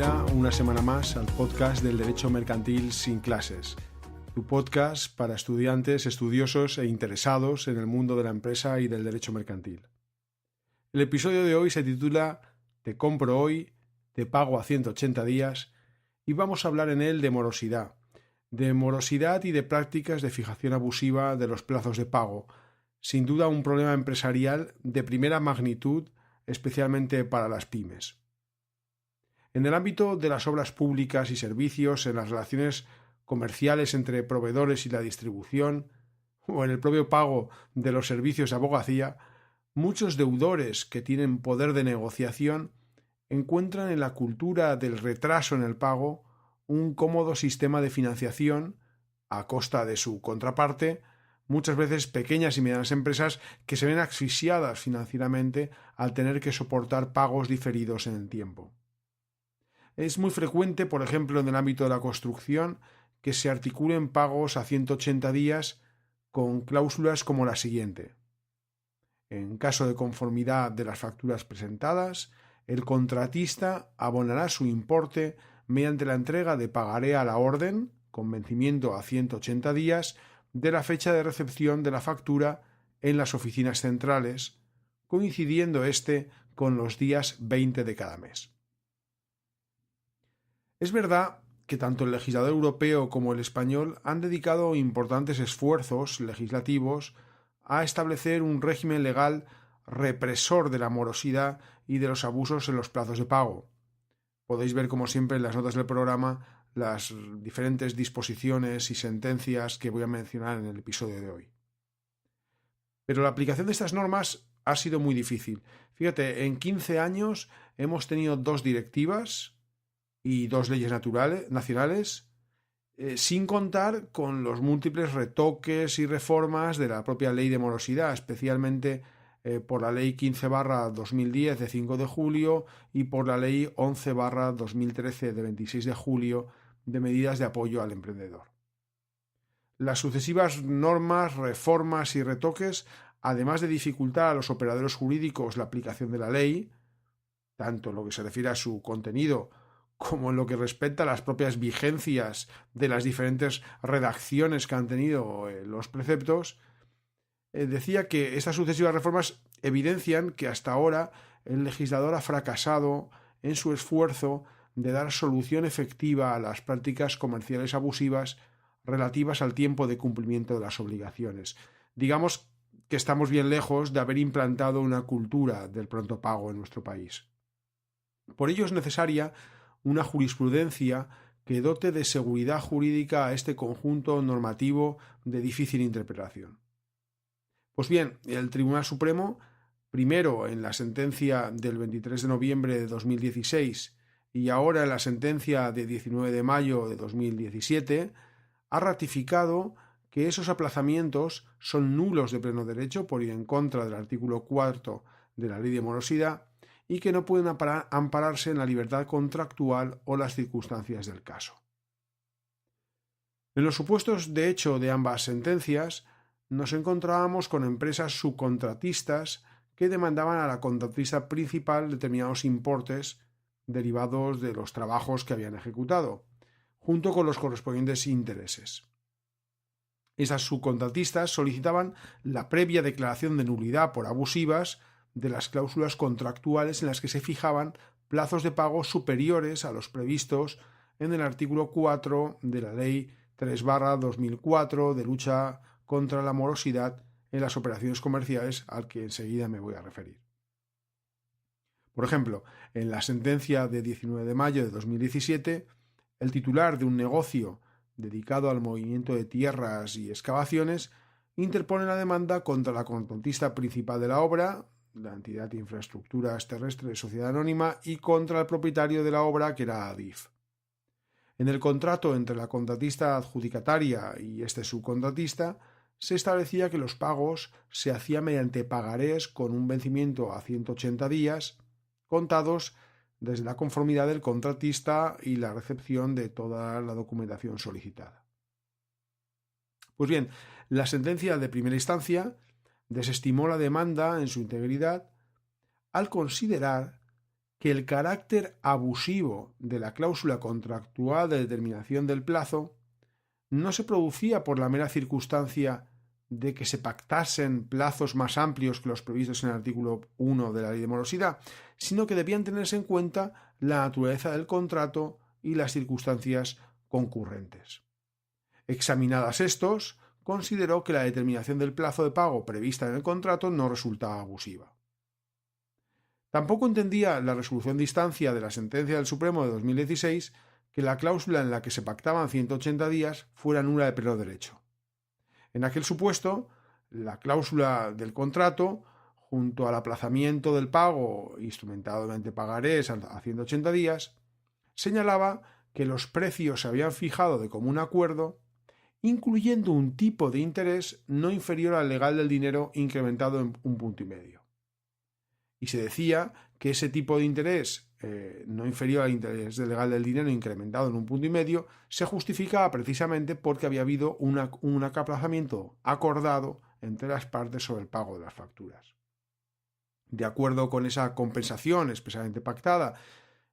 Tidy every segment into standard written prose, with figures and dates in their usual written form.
bienvenida una semana más al podcast del Derecho Mercantil sin clases, tu podcast para estudiantes, estudiosos e interesados en el mundo de la empresa y del derecho mercantil. El episodio de hoy se titula Te compro hoy, te pago a 180 días y vamos a hablar en él de morosidad y de prácticas de fijación abusiva de los plazos de pago, sin duda un problema empresarial de primera magnitud, especialmente para las pymes. En el ámbito de las obras públicas y servicios, en las relaciones comerciales entre proveedores y la distribución, o en el propio pago de los servicios de abogacía, muchos deudores que tienen poder de negociación encuentran en la cultura del retraso en el pago un cómodo sistema de financiación a costa de su contraparte, muchas veces pequeñas y medianas empresas que se ven asfixiadas financieramente al tener que soportar pagos diferidos en el tiempo. Es muy frecuente, por ejemplo, en el ámbito de la construcción, que se articulen pagos a 180 días con cláusulas como la siguiente. En caso de conformidad de las facturas presentadas, el contratista abonará su importe mediante la entrega de pagaré a la orden, con vencimiento a 180 días, de la fecha de recepción de la factura en las oficinas centrales, coincidiendo con los días 20 de cada mes. Es verdad que tanto el legislador europeo como el español han dedicado importantes esfuerzos legislativos a establecer un régimen legal represor de la morosidad y de los abusos en los plazos de pago. Podéis ver, como siempre, en las notas del programa las diferentes disposiciones y sentencias que voy a mencionar en el episodio de hoy. Pero la aplicación de estas normas ha sido muy difícil. Fíjate, en 15 años hemos tenido 2 directivas y 2 leyes nacionales, sin contar con los múltiples retoques y reformas de la propia ley de morosidad, especialmente por la ley 15/2010 de 5 de julio y por la ley 11/2013 de 26 de julio de medidas de apoyo al emprendedor. Las sucesivas normas, reformas y retoques, además de dificultar a los operadores jurídicos la aplicación de la ley, tanto en lo que se refiere a su contenido como en lo que respecta a las propias vigencias de las diferentes redacciones que han tenido los preceptos, decía que estas sucesivas reformas evidencian que hasta ahora el legislador ha fracasado en su esfuerzo de dar solución efectiva a las prácticas comerciales abusivas relativas al tiempo de cumplimiento de las obligaciones. Digamos que estamos bien lejos de haber implantado una cultura del pronto pago en nuestro país. Por ello es necesaria una jurisprudencia que dote de seguridad jurídica a este conjunto normativo de difícil interpretación. Pues bien, el Tribunal Supremo, primero en la sentencia del 23 de noviembre de 2016 y ahora en la sentencia de 19 de mayo de 2017, ha ratificado que esos aplazamientos son nulos de pleno derecho por ir en contra del artículo 4 de la Ley de Morosidad y que no pueden ampararse en la libertad contractual o las circunstancias del caso. En los supuestos de hecho de ambas sentencias, nos encontrábamos con empresas subcontratistas que demandaban a la contratista principal determinados importes derivados de los trabajos que habían ejecutado, junto con los correspondientes intereses. Esas subcontratistas solicitaban la previa declaración de nulidad por abusivas de las cláusulas contractuales en las que se fijaban plazos de pago superiores a los previstos en el artículo 4 de la Ley 3/2004 de lucha contra la morosidad en las operaciones comerciales, al que enseguida me voy a referir. Por ejemplo, en la sentencia de 19 de mayo de 2017, el titular de un negocio dedicado al movimiento de tierras y excavaciones interpone la demanda contra la contratista principal de la obra, la entidad de infraestructuras terrestres Sociedad Anónima, y contra el propietario de la obra, que era Adif. En el contrato entre la contratista adjudicataria y este subcontratista se establecía que los pagos se hacían mediante pagarés con un vencimiento a 180 días, contados desde la conformidad del contratista y la recepción de toda la documentación solicitada. Pues bien, la sentencia de primera instancia desestimó la demanda en su integridad al considerar que el carácter abusivo de la cláusula contractual de determinación del plazo no se producía por la mera circunstancia de que se pactasen plazos más amplios que los previstos en el artículo 1 de la Ley de Morosidad, sino que debían tenerse en cuenta la naturaleza del contrato y las circunstancias concurrentes. Examinadas estos, consideró que la determinación del plazo de pago prevista en el contrato no resultaba abusiva. Tampoco entendía la resolución de instancia de la sentencia del Supremo de 2016 que la cláusula en la que se pactaban 180 días fuera nula de pleno derecho. En aquel supuesto, la cláusula del contrato, junto al aplazamiento del pago instrumentado mediante pagarés a 180 días, señalaba que los precios se habían fijado de común acuerdo, incluyendo un tipo de interés no inferior al legal del dinero incrementado en 1,5 puntos. Y se decía que ese tipo de interés no inferior al interés legal del dinero incrementado en 1,5 puntos se justificaba precisamente porque había habido un aplazamiento acordado entre las partes sobre el pago de las facturas. De acuerdo con esa compensación expresamente pactada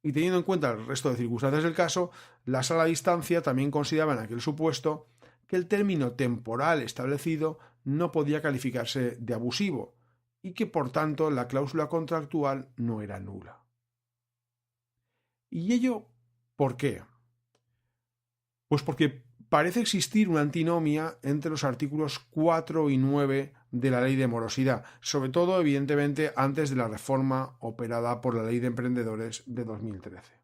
y teniendo en cuenta el resto de circunstancias del caso, la sala de instancia también consideraba en aquel supuesto que el término temporal establecido no podía calificarse de abusivo y que por tanto la cláusula contractual no era nula. ¿Y ello por qué? Pues porque parece existir una antinomia entre los artículos 4 y 9 de la Ley de Morosidad, sobre todo, evidentemente, antes de la reforma operada por la Ley de Emprendedores de 2013.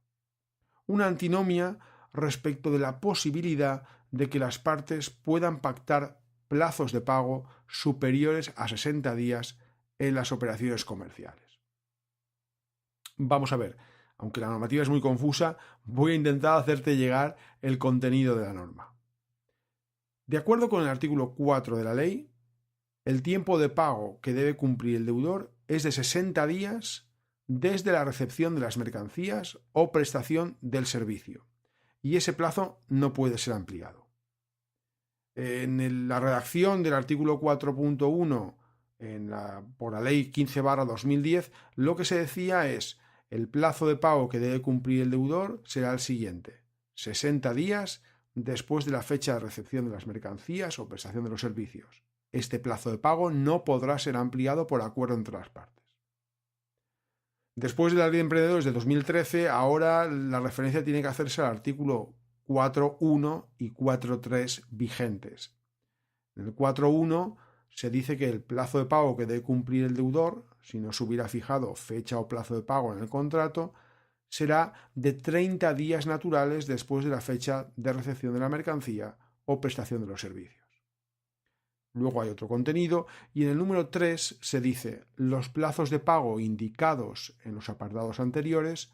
Una antinomia respecto de la posibilidad de que las partes puedan pactar plazos de pago superiores a 60 días en las operaciones comerciales. Vamos a ver, aunque la normativa es muy confusa, voy a intentar hacerte llegar el contenido de la norma. De acuerdo con el artículo 4 de la ley, el tiempo de pago que debe cumplir el deudor es de 60 días desde la recepción de las mercancías o prestación del servicio, y ese plazo no puede ser ampliado. En la redacción del artículo 4.1 por la ley 15/2010, lo que se decía es: el plazo de pago que debe cumplir el deudor será el siguiente: 60 días después de la fecha de recepción de las mercancías o prestación de los servicios. Este plazo de pago no podrá ser ampliado por acuerdo entre las partes. Después de la Ley de Emprendedores de 2013, ahora la referencia tiene que hacerse al artículo 4.1 y 4.3 vigentes. En el 4.1 se dice que el plazo de pago que debe cumplir el deudor, si no se hubiera fijado fecha o plazo de pago en el contrato, será de 30 días naturales después de la fecha de recepción de la mercancía o prestación de los servicios. Luego hay otro contenido y en el número 3 se dice: los plazos de pago indicados en los apartados anteriores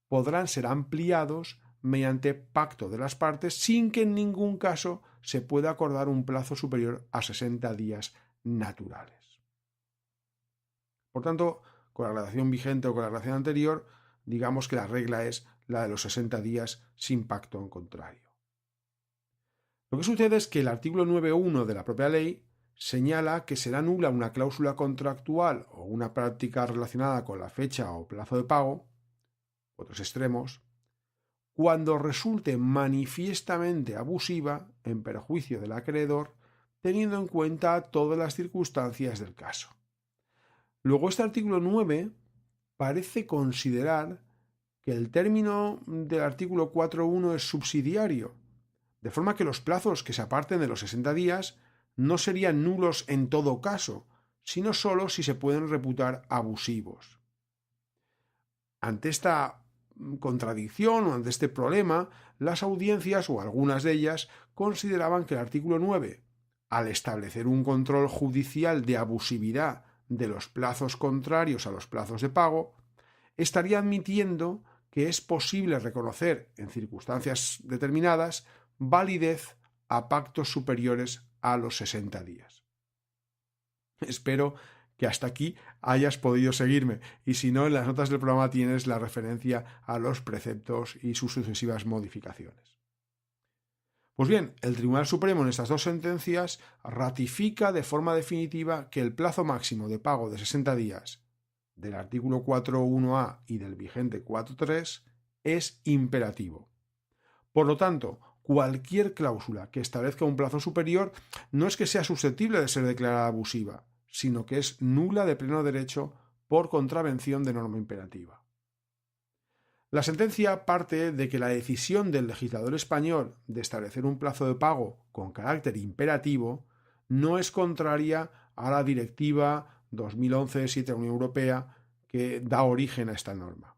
podrán ser ampliados mediante pacto de las partes sin que en ningún caso se pueda acordar un plazo superior a 60 días naturales. Por tanto, con la redacción vigente o con la redacción anterior, digamos que la regla es la de los 60 días sin pacto en contrario. Lo que sucede es que el artículo 9.1 de la propia ley señala que será nula una cláusula contractual o una práctica relacionada con la fecha o plazo de pago, otros extremos, cuando resulte manifiestamente abusiva en perjuicio del acreedor, teniendo en cuenta todas las circunstancias del caso. Luego, este artículo 9 parece considerar que el término del artículo 4.1 es subsidiario, de forma que los plazos que se aparten de los 60 días no serían nulos en todo caso, sino solo si se pueden reputar abusivos. Ante esta contradicción o ante este problema, las audiencias, o algunas de ellas, consideraban que el artículo 9, al establecer un control judicial de abusividad de los plazos contrarios a los plazos de pago, estaría admitiendo que es posible reconocer, en circunstancias determinadas, validez a pactos superiores a los 60 días. Espero que hasta aquí hayas podido seguirme, y si no, en las notas del programa tienes la referencia a los preceptos y sus sucesivas modificaciones. Pues bien, el Tribunal Supremo en estas dos sentencias ratifica de forma definitiva que el plazo máximo de pago de 60 días del artículo 4.1a y del vigente 4.3 es imperativo. Por lo tanto, cualquier cláusula que establezca un plazo superior no es que sea susceptible de ser declarada abusiva, sino que es nula de pleno derecho por contravención de norma imperativa. La sentencia parte de que la decisión del legislador español de establecer un plazo de pago con carácter imperativo no es contraria a la Directiva 2011/7 de la Unión Europea que da origen a esta norma.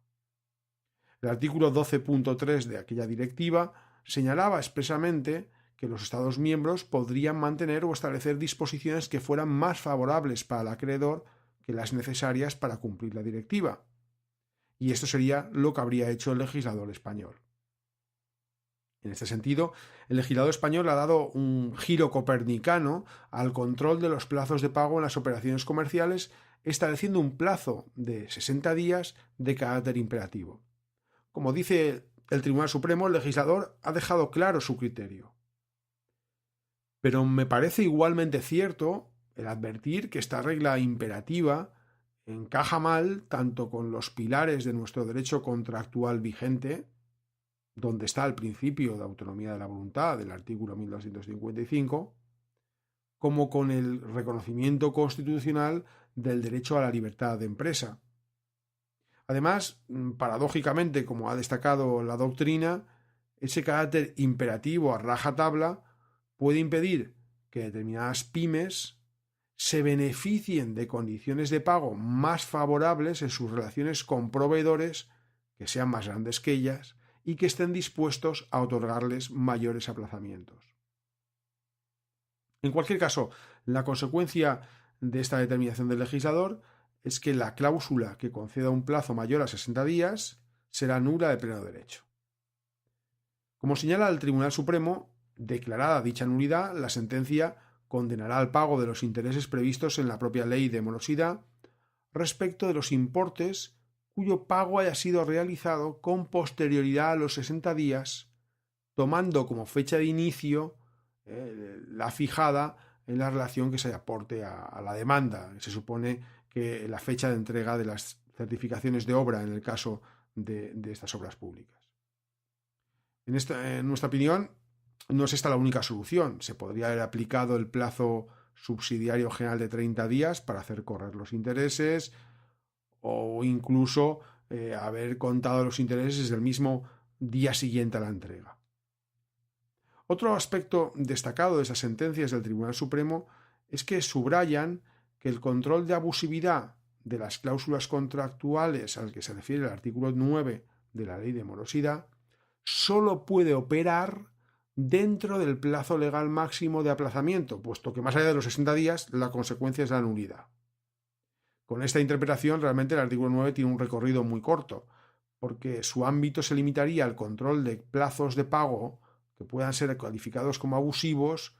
El artículo 12.3 de aquella directiva señalaba expresamente que los Estados miembros podrían mantener o establecer disposiciones que fueran más favorables para el acreedor que las necesarias para cumplir la directiva. Y esto sería lo que habría hecho el legislador español. En este sentido, el legislador español ha dado un giro copernicano al control de los plazos de pago en las operaciones comerciales, estableciendo un plazo de 60 días de carácter imperativo. Como dice el Tribunal Supremo, el legislador ha dejado claro su criterio. Pero me parece igualmente cierto el advertir que esta regla imperativa encaja mal tanto con los pilares de nuestro derecho contractual vigente, donde está el principio de autonomía de la voluntad del artículo 1255, como con el reconocimiento constitucional del derecho a la libertad de empresa. Además, paradójicamente, como ha destacado la doctrina, ese carácter imperativo a rajatabla puede impedir que determinadas pymes se beneficien de condiciones de pago más favorables en sus relaciones con proveedores que sean más grandes que ellas y que estén dispuestos a otorgarles mayores aplazamientos. En cualquier caso, la consecuencia de esta determinación del legislador es que la cláusula que conceda un plazo mayor a 60 días será nula de pleno derecho. Como señala el Tribunal Supremo, declarada dicha nulidad, la sentencia condenará al pago de los intereses previstos en la propia ley de morosidad respecto de los importes cuyo pago haya sido realizado con posterioridad a los 60 días, tomando como fecha de inicio la fijada en la relación que se aporte a la demanda. Se supone que la fecha de entrega de las certificaciones de obra en el caso de estas obras públicas. En nuestra opinión, no es esta la única solución. Se podría haber aplicado el plazo subsidiario general de 30 días para hacer correr los intereses o incluso haber contado los intereses del mismo día siguiente a la entrega. Otro aspecto destacado de esas sentencias del Tribunal Supremo es que subrayan que el control de abusividad de las cláusulas contractuales al que se refiere el artículo 9 de la Ley de Morosidad solo puede operar dentro del plazo legal máximo de aplazamiento, puesto que más allá de los 60 días la consecuencia es la nulidad. Con esta interpretación realmente el artículo 9 tiene un recorrido muy corto, porque su ámbito se limitaría al control de plazos de pago que puedan ser calificados como abusivos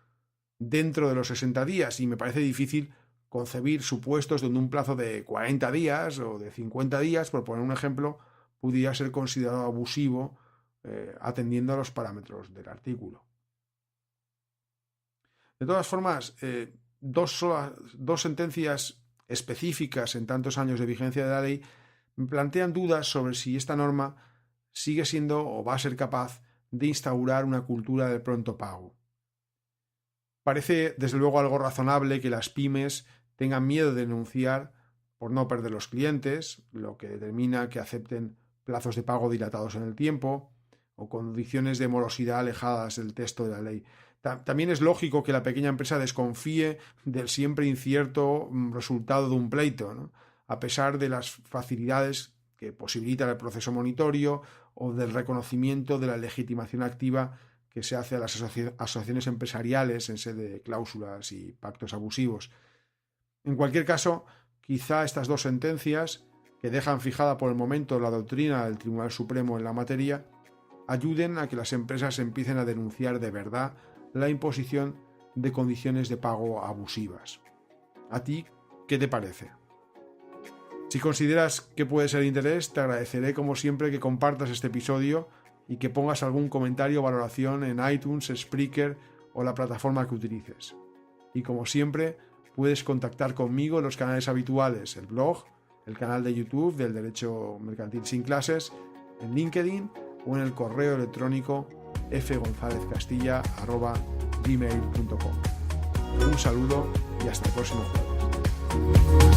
dentro de los 60 días, y me parece difícil concebir supuestos donde un plazo de 40 días o de 50 días, por poner un ejemplo, pudiera ser considerado abusivo atendiendo a los parámetros del artículo. De todas formas, dos sentencias específicas en tantos años de vigencia de la ley me plantean dudas sobre si esta norma sigue siendo o va a ser capaz de instaurar una cultura del pronto pago. Parece, desde luego, algo razonable que las pymes tengan miedo de denunciar por no perder los clientes, lo que determina que acepten plazos de pago dilatados en el tiempo o condiciones de morosidad alejadas del texto de la ley. También es lógico que la pequeña empresa desconfíe del siempre incierto resultado de un pleito, ¿no? A pesar de las facilidades que posibilitan el proceso monitorio o del reconocimiento de la legitimación activa que se hace a las asociaciones empresariales en sede de cláusulas y pactos abusivos. En cualquier caso, quizá estas dos sentencias, que dejan fijada por el momento la doctrina del Tribunal Supremo en la materia, ayuden a que las empresas empiecen a denunciar de verdad la imposición de condiciones de pago abusivas. ¿A ti qué te parece? Si consideras que puede ser de interés, te agradeceré como siempre que compartas este episodio y que pongas algún comentario o valoración en iTunes, Spreaker o la plataforma que utilices. Y como siempre, puedes contactar conmigo en los canales habituales, el blog, el canal de YouTube del Derecho Mercantil Sin Clases, en LinkedIn o en el correo electrónico fgonzalezcastilla@gmail.com. Un saludo y hasta el próximo jueves.